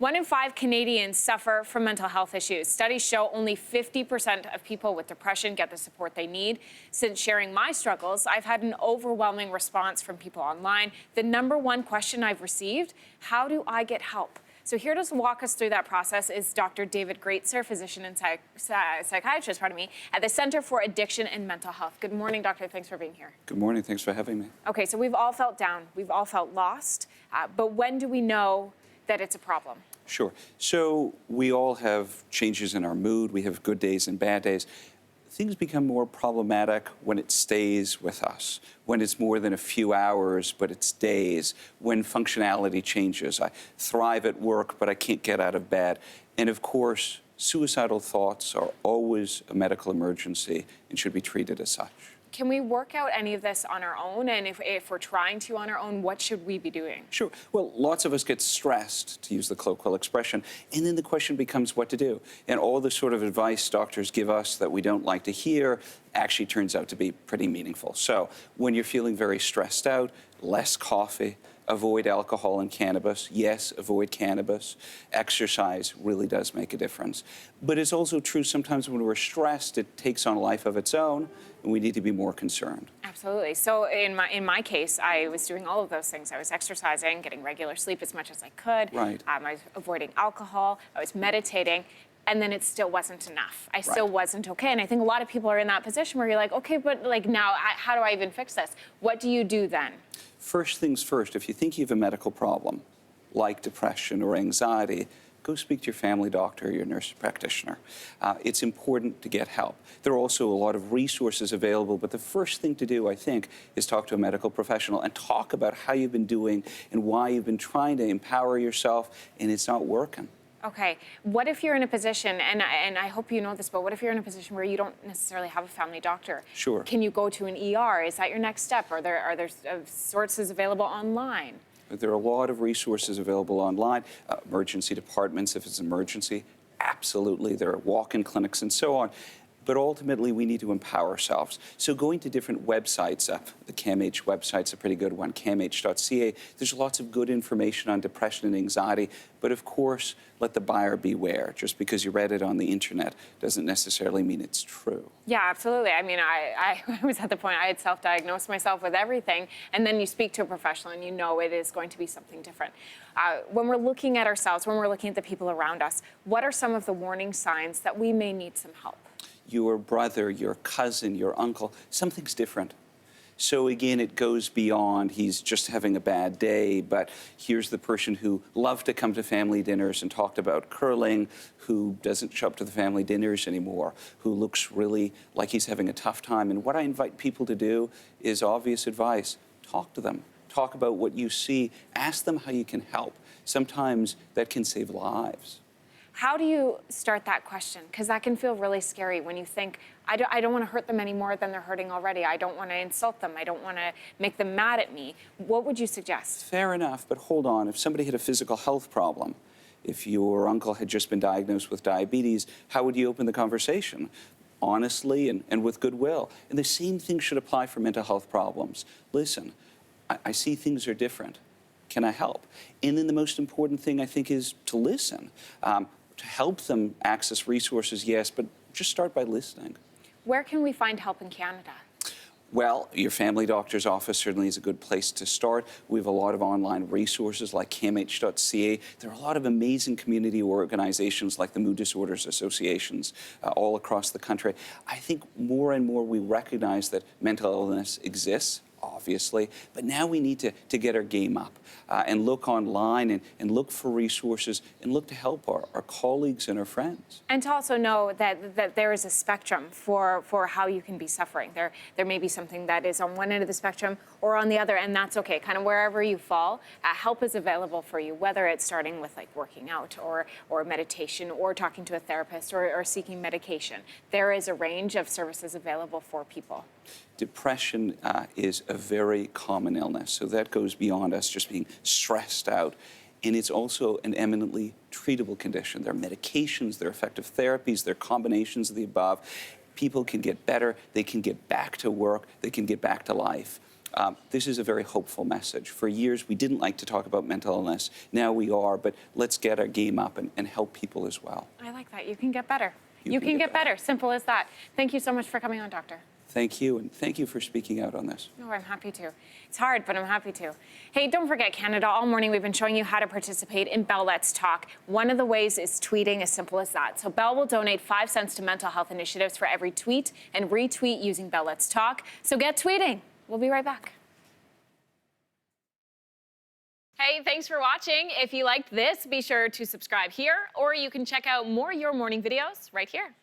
1 in 5 Canadians suffer from mental health issues. Studies show only 50% of people with depression get the support they need. Since sharing my struggles, I've had an overwhelming response from people online. The #1 question I've received, how do I get help? So here to walk us through that process is Dr. David Gratzer, physician and psychiatrist, at the Center for Addiction and Mental Health. Good morning, doctor. Thanks for being here. Good morning. Thanks for having me. Okay, so we've all felt down. We've all felt lost. But when do we know that it's a problem? Sure. So we all have changes in our mood. We have good days and bad days. Things become more problematic when it stays with us, when it's more than a few hours, but it's days, when functionality changes. I thrive at work, but I can't get out of bed. And of course, suicidal thoughts are always a medical emergency and should be treated as such. Can we work out any of this on our own? And if we're trying to on our own, what should we be doing? Sure. Well, lots of us get stressed, to use the colloquial expression, and then the question becomes what to do. And all the sort of advice doctors give us that we don't like to hear actually turns out to be pretty meaningful. So when you're feeling very stressed out, less coffee, avoid alcohol and cannabis. Yes, avoid cannabis. Exercise really does make a difference. But it's also true sometimes when we're stressed, it takes on a life of its own, and we need to be more concerned. Absolutely. So in my case, I was doing all of those things. I was exercising, getting regular sleep as much as I could. Right. I was avoiding alcohol. I was meditating. And then it still wasn't enough. I still wasn't okay. And I think a lot of people are in that position where you're like, okay, but like now, how do I even fix this? What do you do then? First things first, if you think you have a medical problem, like depression or anxiety, go speak to your family doctor or your nurse practitioner. It's important to get help. There are also a lot of resources available, but the first thing to do, I think, is talk to a medical professional and talk about how you've been doing and why you've been trying to empower yourself and it's not working. Okay, what if you're in a position, and I hope you know this, but what if you're in a position where you don't necessarily have a family doctor? Sure. Can you go to an ER? Is that your next step? Are there sources available online? There are a lot of resources available online, emergency departments if it's an emergency, absolutely. There are walk-in clinics and so on. But ultimately, we need to empower ourselves. So going to different websites, the CAMH website's a pretty good one, camh.ca. There's lots of good information on depression and anxiety. But of course, let the buyer beware. Just because you read it on the internet doesn't necessarily mean it's true. Yeah, absolutely. I mean, I was at the point I had self-diagnosed myself with everything. And then you speak to a professional and you know it is going to be something different. When we're looking at ourselves, when we're looking at the people around us, what are some of the warning signs that we may need some help? Your brother, your cousin, your uncle, something's different. So again, it goes beyond he's just having a bad day, but here's the person who loved to come to family dinners and talked about curling, who doesn't show up to the family dinners anymore, who looks really like he's having a tough time. And what I invite people to do is obvious advice. Talk to them. Talk about what you see. Ask them how you can help. Sometimes that can save lives. How do you start that question? Because that can feel really scary when you think, I don't want to hurt them any more than they're hurting already. I don't want to insult them. I don't want to make them mad at me. What would you suggest? Fair enough, but hold on. If somebody had a physical health problem, if your uncle had just been diagnosed with diabetes, how would you open the conversation? Honestly and with goodwill. And the same thing should apply for mental health problems. Listen, I see things are different. Can I help? And then the most important thing, I think, is to listen. To help them access resources, yes, but just start by listening. Where can we find help in Canada? Well, your family doctor's office certainly is a good place to start. We have a lot of online resources like camh.ca. There are a lot of amazing community organizations like the Mood Disorders Associations all across the country. I think more and more we recognize that mental illness exists, obviously, but now we need to get our game up and look online and look for resources and look to help our colleagues and our friends. And to also know that there is a spectrum for how you can be suffering. There may be something that is on one end of the spectrum or on the other, and that's okay. Kind of wherever you fall, help is available for you, whether it's starting with like working out or meditation or talking to a therapist or seeking medication. There is a range of services available for people. Depression is a very common illness, so that goes beyond us just being stressed out. And it's also an eminently treatable condition. There are medications, there are effective therapies, there are combinations of the above. People can get better, they can get back to work, they can get back to life. This is a very hopeful message. For years, we didn't like to talk about mental illness. Now we are, but let's get our game up and help people as well. I like that. You can get better. You can get better. Simple as that. Thank you so much for coming on, Doctor. Thank you, and thank you for speaking out on this. No, I'm happy to. It's hard, but I'm happy to. Hey, don't forget, Canada, all morning we've been showing you how to participate in Bell Let's Talk. One of the ways is tweeting, as simple as that. So Bell will donate 5 cents to mental health initiatives for every tweet and retweet using Bell Let's Talk. So get tweeting. We'll be right back. Hey, thanks for watching. If you liked this, be sure to subscribe here, or you can check out more Your Morning videos right here.